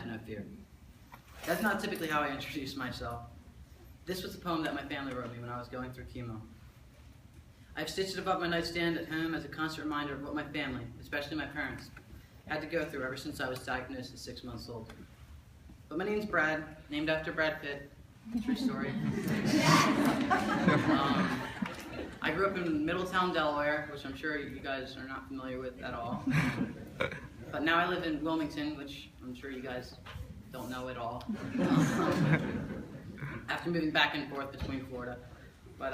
has no fear. That's not typically how I introduce myself. This was the poem that my family wrote me when I was going through chemo. I've stitched it above my nightstand at home as a constant reminder of what my family, especially my parents, had to go through ever since I was diagnosed at 6 months old. But my name's Brad, named after Brad Pitt. True story. I grew up in Middletown, Delaware, which I'm sure you guys are not familiar with at all. But now I live in Wilmington, which I'm sure you guys don't know at all. After moving back and forth between Florida. But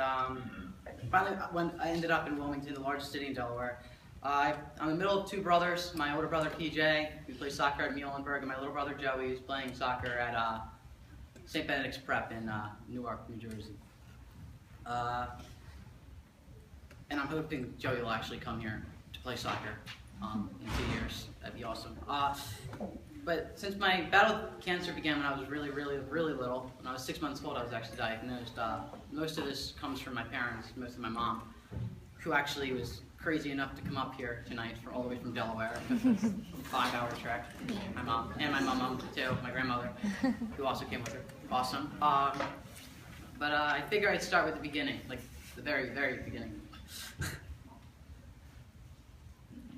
finally, when I ended up in Wilmington, the largest city in Delaware, I'm in the middle of two brothers. My older brother, PJ, who plays soccer at Muhlenberg, and my little brother, Joey, who's playing soccer at St. Benedict's Prep in Newark, New Jersey. And I'm hoping Joey will actually come here to play soccer in 2 years. That'd be awesome. But since my battle with cancer began when I was really little, when I was 6 months old, I was actually diagnosed. Most of this comes from my parents, mostly my mom, who actually was crazy enough to come up here tonight all the way from Delaware. It's a 5-hour trek. My mom, and my mom too, my grandmother, who also came with her. Awesome. But I figure I'd start with the beginning, like the very beginning.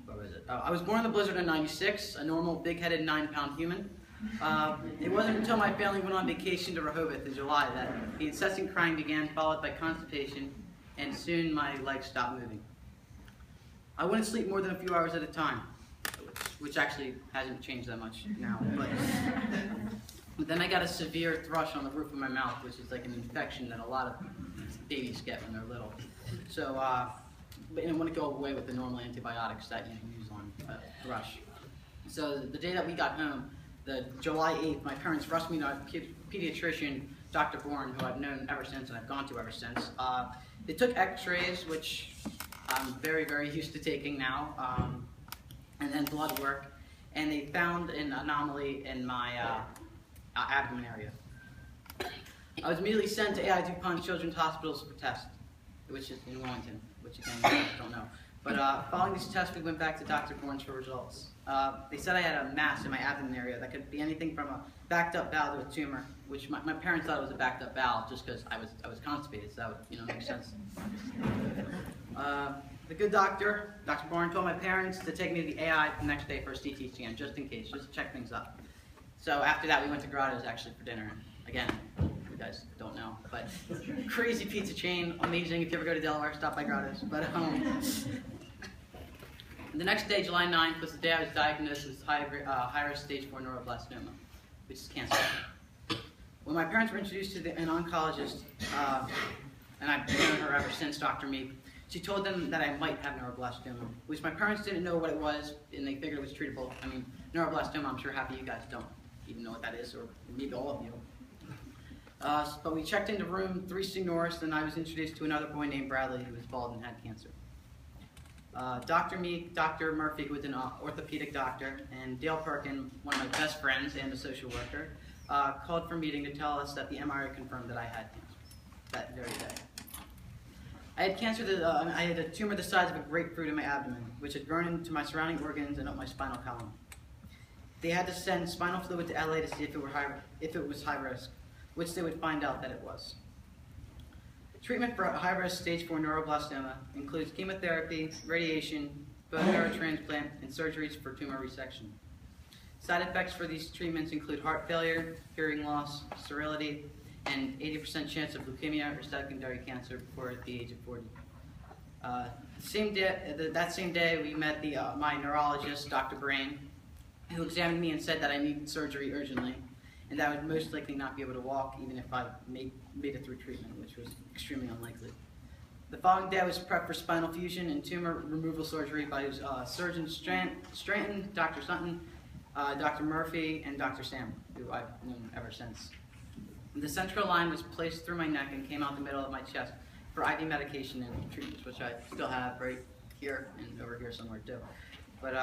What was it? I was born in the blizzard in '96, a normal, big-headed, 9-pound human. It wasn't until my family went on vacation to Rehoboth in July that the incessant crying began, followed by constipation, and soon my legs stopped moving. I wouldn't sleep more than a few hours at a time, which actually hasn't changed that much now. But then I got a severe thrush on the roof of my mouth, which is like an infection that a lot of babies get when they're little. So, but it wouldn't go away with the normal antibiotics that you use on a thrush. So the day that we got home, the July 8th, my parents rushed me to a pediatrician, Dr. Bourne, who I've known ever since and I've gone to ever since. They took x-rays, which I'm very used to taking now, and then blood work, and they found an anomaly in my abdomen area. I was immediately sent to AI DuPont Children's Hospitals for tests, which is in Wilmington, which again, you guys don't know. But following these tests, we went back to Dr. Bourne's for results. They said I had a mass in my abdomen area that could be anything from a backed up bowel to a tumor, which my parents thought it was a backed up bowel just because I was constipated, so that would, makes sense. The good doctor, Dr. Bourne, told my parents to take me to the AI the next day for a CT scan, just in case, just to check things up. So after that, we went to Grotto's actually for dinner. Again, you guys don't know, but crazy pizza chain, amazing. If you ever go to Delaware, stop by Grotto's. But the next day, July 9th, was the day I was diagnosed with high-risk stage 4 neuroblastoma, which is cancer. When my parents were introduced to an oncologist, and I've known her ever since, Dr. Meek, she told them that I might have neuroblastoma, which my parents didn't know what it was, and they figured it was treatable. I mean, neuroblastoma, I'm sure half of you guys don't even know what that is, or maybe all of you. But we checked into room 3C North, and I was introduced to another boy named Bradley who was bald and had cancer. Dr. Meek, Dr. Murphy, who was an orthopedic doctor, and Dale Perkin, one of my best friends and a social worker, called for a meeting to tell us that the MRI confirmed that I had cancer that very day. I had cancer, I had a tumor the size of a grapefruit in my abdomen, which had grown into my surrounding organs and up my spinal column. They had to send spinal fluid to LA to see if it was high risk, which they would find out that it was. Treatment for high-risk stage 4 neuroblastoma includes chemotherapy, radiation, bone marrow transplant, and surgeries for tumor resection. Side effects for these treatments include heart failure, hearing loss, sterility, and 80% chance of leukemia or secondary cancer before the age of 40. That same day, we met my neurologist, Dr. Brain, who examined me and said that I needed surgery urgently, and that I would most likely not be able to walk even if I made it through treatment, which was extremely unlikely. The following day, I was prepped for spinal fusion and tumor removal surgery by Surgeon Stranton, Dr. Sutton, Dr. Murphy, and Dr. Sam, who I've known ever since. The central line was placed through my neck and came out the middle of my chest for IV medication and treatments, which I still have right here and over here somewhere too. But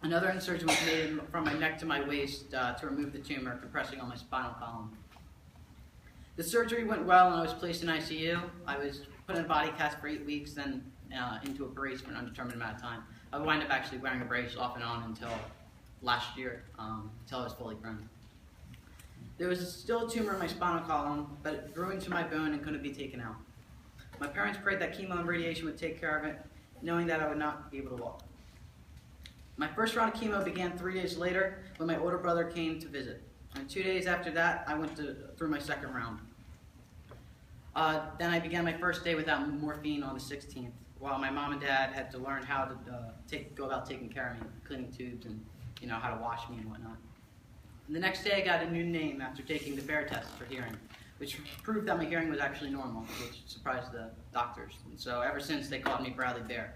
another incision was made from my neck to my waist to remove the tumor, compressing on my spinal column. The surgery went well and I was placed in ICU. I was put in a body cast for 8 weeks, then into a brace for an undetermined amount of time. I would wind up actually wearing a brace off and on until last year until I was fully grown. There was still a tumor in my spinal column, but it grew into my bone and couldn't be taken out. My parents prayed that chemo and radiation would take care of it, knowing that I would not be able to walk. My first round of chemo began 3 days later when my older brother came to visit. And 2 days after that, I went through my second round. Then I began my first day without morphine on the 16th, while my mom and dad had to learn how to go about taking care of me, cleaning tubes and how to wash me and whatnot. And the next day I got a new name after taking the FAIR test for hearing, which proved that my hearing was actually normal, which surprised the doctors. And so ever since, they called me Bradley Bear.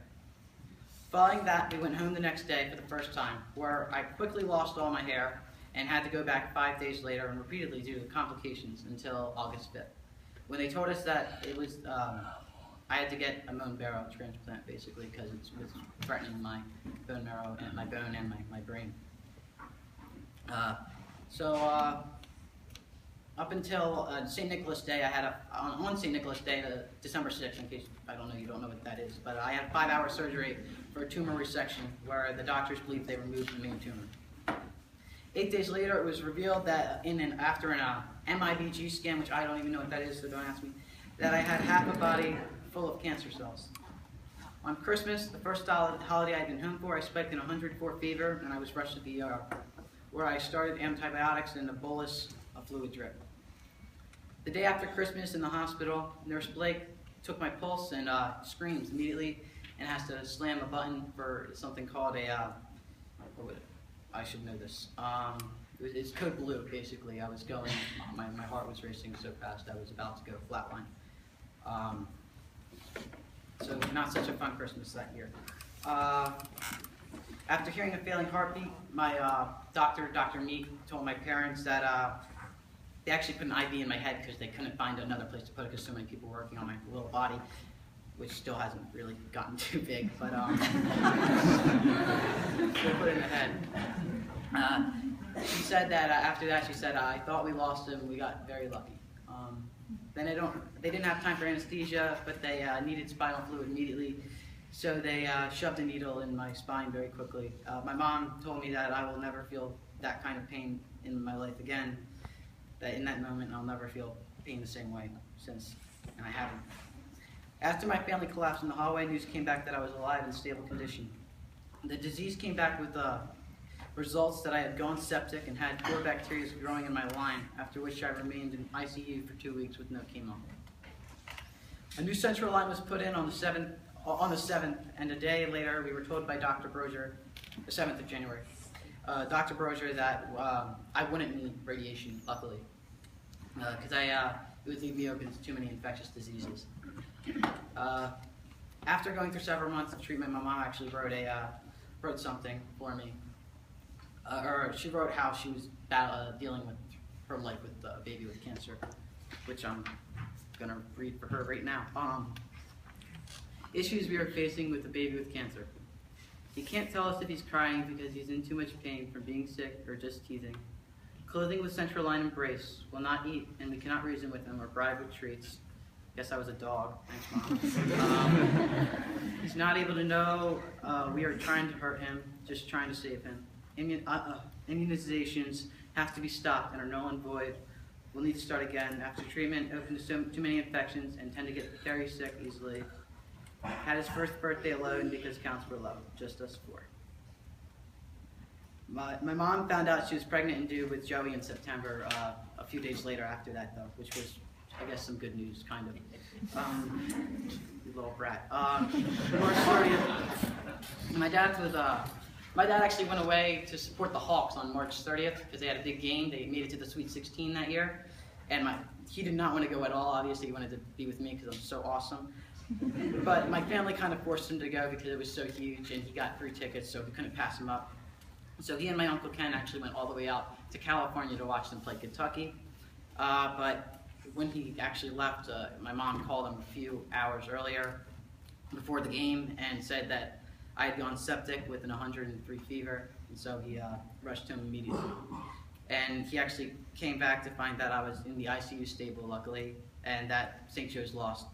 Following that, we went home the next day for the first time, where I quickly lost all my hair and had to go back 5 days later and repeatedly due to complications until August 5th, when they told us that it was I had to get a bone marrow transplant, basically, because it was threatening my bone marrow and my bone and my brain. Up until St. Nicholas Day, I had on St. Nicholas Day, December 6th, in case you don't know what that is, but I had a 5-hour surgery for a tumor resection where the doctors believed they removed the main tumor. 8 days later, it was revealed that after an MIBG scan, which I don't even know what that is, so don't ask me, that I had half a body full of cancer cells. On Christmas, the first holiday I'd been home for, I spiked in 104 fever, and I was rushed to the ER, where I started antibiotics and a bolus of fluid drip. The day after Christmas in the hospital, Nurse Blake took my pulse and screams immediately and has to slam a button for something called I should know this. It's code blue, basically. I was going, my heart was racing so fast I was about to go flatline. So not such a fun Christmas that year. After hearing a failing heartbeat, my Dr. Meek, told my parents that they actually put an IV in my head because they couldn't find another place to put it because so many people were working on my little body, which still hasn't really gotten too big, but they put it in the head. She said that after that, she said, I thought we lost him, we got very lucky. Then they didn't have time for anesthesia, but they needed spinal fluid immediately, so they shoved a needle in my spine very quickly. My mom told me that I will never feel that kind of pain in my life again, that in that moment I'll never feel pain the same way since, and I haven't. After my family collapsed in the hallway, news came back that I was alive in stable condition. The disease came back with results that I had gone septic and had 4 bacteria growing in my line, after which I remained in ICU for 2 weeks with no chemo. A new central line was put in on the 7th, and a day later we were told by Dr. Brozier, the 7th of January, Dr. Brozier, that I wouldn't need radiation, luckily, because it would leave me open to too many infectious diseases. After going through several months of treatment, my mom actually wrote something for me. Or she wrote how she was dealing with her life with a baby with cancer, which I'm going to read for her right now. Issues we are facing with a baby with cancer. He can't tell us if he's crying because he's in too much pain from being sick or just teething. Clothing with central line and brace, will not eat, and we cannot reason with him or bribe with treats. Guess I was a dog. Thanks, Mom. He's not able to know we are trying to hurt him, just trying to save him. Immunizations have to be stopped and are null and void. We'll need to start again. After treatment, open to too many infections and tend to get very sick easily. Had his first birthday alone because counts were low, just us 4. My mom found out she was pregnant and due with Joey in September, a few days later after that, though, which was, I guess, some good news, kind of. Little brat. March 30th, my dad actually went away to support the Hawks on March 30th because they had a big game. They made it to the Sweet 16 that year, and he did not want to go at all. Obviously, he wanted to be with me because I'm so awesome. But my family kind of forced him to go because it was so huge, and he got free tickets, so we couldn't pass him up. So he and my Uncle Ken actually went all the way out to California to watch them play Kentucky. But when he actually left, my mom called him a few hours earlier before the game and said that I had gone septic with an 103 fever, and so he rushed him immediately. And he actually came back to find that I was in the ICU stable, luckily, and that St. Joe's lost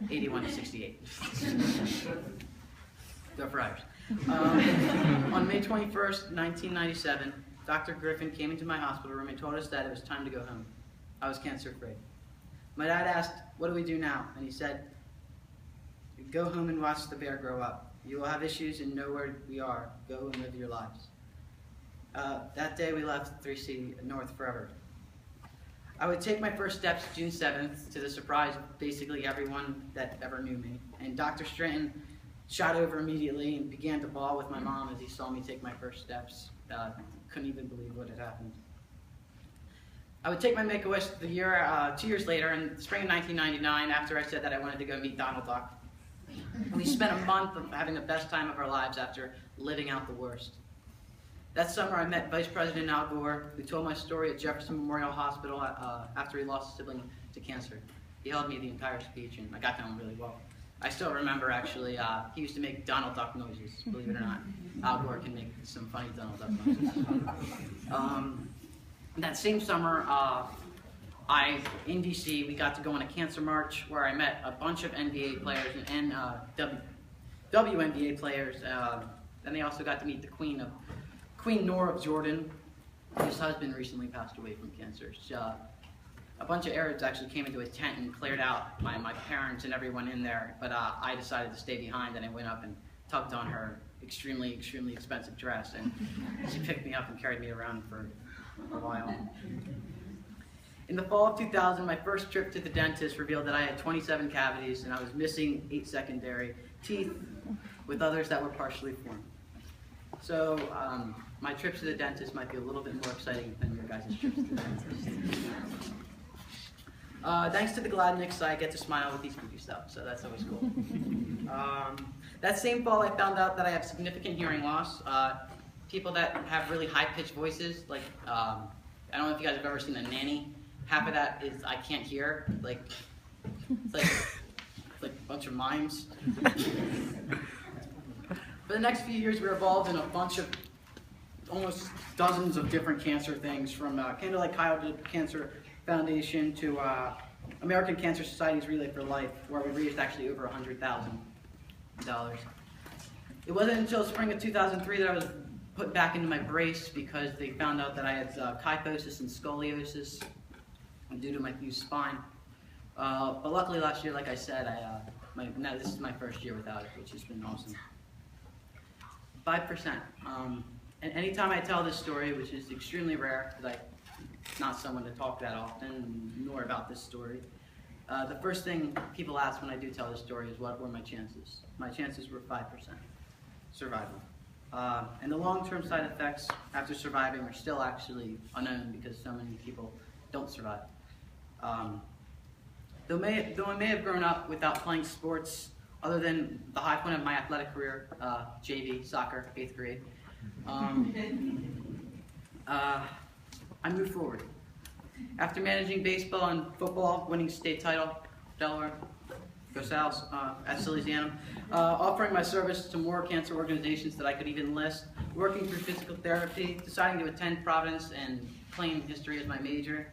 81-68. Go Friars. On May 21st, 1997, Dr. Griffin came into my hospital room and told us that it was time to go home. I was cancer-free. My dad asked, "What do we do now?" And he said, "Go home and watch the bear grow up. You will have issues and know where we are. Go and live your lives." That day we left 3C North forever. I would take my first steps June 7th to the surprise of basically everyone that ever knew me. And Dr. Stratton shot over immediately and began to bawl with my mom as he saw me take my first steps. Couldn't even believe what had happened. I would take my Make-A-Wish 2 years later, in the spring of 1999, after I said that I wanted to go meet Donald Duck. We spent a month of having the best time of our lives after living out the worst. That summer, I met Vice President Al Gore, who told my story at Jefferson Memorial Hospital after he lost a sibling to cancer. He held me the entire speech, and I got to know him really well. I still remember, actually, he used to make Donald Duck noises, believe it or not. Al Gore can make some funny Donald Duck noises. That same summer, in DC, we got to go on a cancer march where I met a bunch of NBA players and WNBA players. And they also got to meet the Queen Noor of Jordan, whose husband recently passed away from cancer. A bunch of Arabs actually came into a tent and cleared out my parents and everyone in there, but I decided to stay behind, and I went up and tugged on her extremely, extremely expensive dress, and she picked me up and carried me around for a while. In the fall of 2000, my first trip to the dentist revealed that I had 27 cavities and I was missing 8 secondary teeth, with others that were partially formed. So my trips to the dentist might be a little bit more exciting than your guys' trips to the dentist. Thanks to the Gladniks, I get to smile with these spooky stuff, so that's always cool. That same fall, I found out that I have significant hearing loss. People that have really high-pitched voices, like, I don't know if you guys have ever seen a nanny. Half of that is I can't hear, it's like a bunch of mimes. For the next few years, we were involved in a bunch of, almost dozens of different cancer things, from Candlelight Cancer Foundation to American Cancer Society's Relay for Life, where we raised actually over $100,000. It wasn't until spring of 2003 that I was put back into my brace because they found out that I had kyphosis and scoliosis due to my fused spine. But luckily last year, like I said, now this is my first year without it, which has been awesome. 5%. And anytime I tell this story, which is extremely rare, because I'm not someone to talk that often, nor about this story, the first thing people ask when I do tell this story is what were my chances. My chances were 5% survival. And the long-term side effects after surviving are still actually unknown because so many people don't survive. Though I may have grown up without playing sports, other than the high point of my athletic career, JV, soccer, 8th grade, I moved forward. After managing baseball and football, winning state title, Delaware, Go South, at Salesianum, offering my service to more cancer organizations that I could even list, working through physical therapy, deciding to attend Providence and claim history as my major,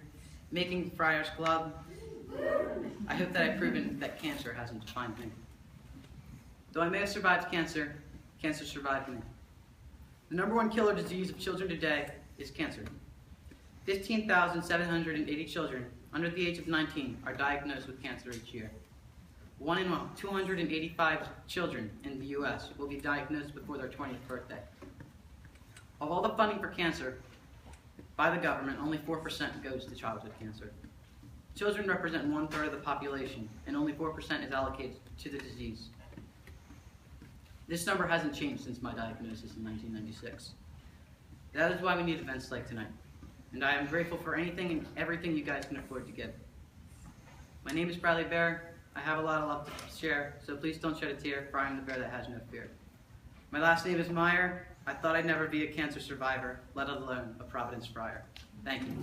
making the Friars Club. I hope that I've proven that cancer hasn't defined me. Though I may have survived cancer, cancer survived me. The #1 killer disease of children today is cancer. 15,780 children under the age of 19 are diagnosed with cancer each year. 1 in 285 children in the U.S. will be diagnosed before their 20th birthday. Of all the funding for cancer by the government, only 4% goes to childhood cancer. Children represent 1/3 of the population, and only 4% is allocated to the disease. This number hasn't changed since my diagnosis in 1996. That is why we need events like tonight. And I am grateful for anything and everything you guys can afford to give. My name is Bradley Bear. I have a lot of love to share, so please don't shed a tear, for I am the bear that has no fear. My last name is Meyer. I thought I'd never be a cancer survivor, let alone a Providence Friar. Thank you.